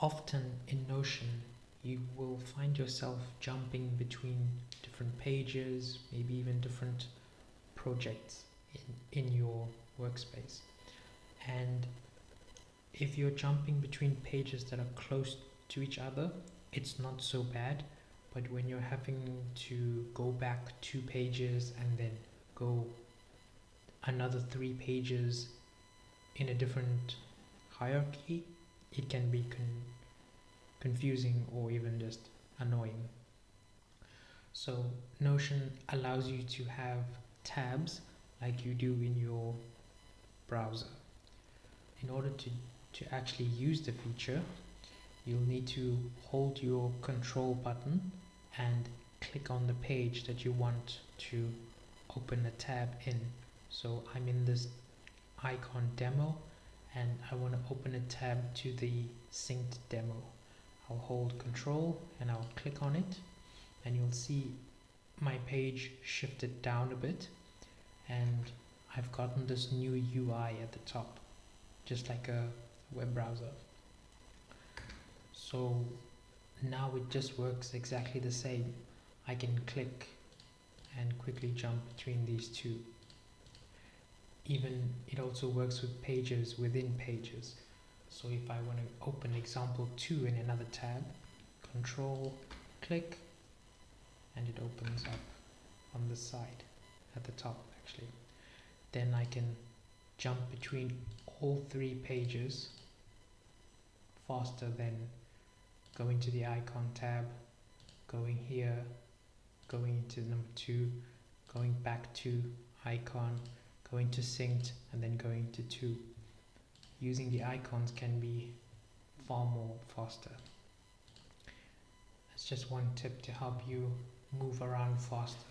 Often in Notion, you will find yourself jumping between different pages, maybe even different projects in your workspace. And if you're jumping between pages that are close to each other, it's not so bad. But when you're having to go back 2 pages and then go another 3 pages in a different hierarchy, it can be confusing or even just annoying. So Notion allows you to have tabs like you do in your browser. In order to actually use the feature, you'll need to hold your control button and click on the page that you want to open a tab in. So I'm in this icon demo and I want to open a tab to the synced demo. I'll hold control and I'll click on it, and you'll see my page shifted down a bit, and I've gotten this new UI at the top, just like a web browser. So now it just works exactly the same. I can click and quickly jump between these two. Even it also works with pages within pages. So if I want to open example 2 in another tab, control click, and it opens up on the side at the top actually. Then I can jump between all 3 pages faster than going to the icon tab, going here, going into number 2, going back to icon, going to synced, and then going to 2. Using the icons can be far more faster. That's just one tip to help you move around faster.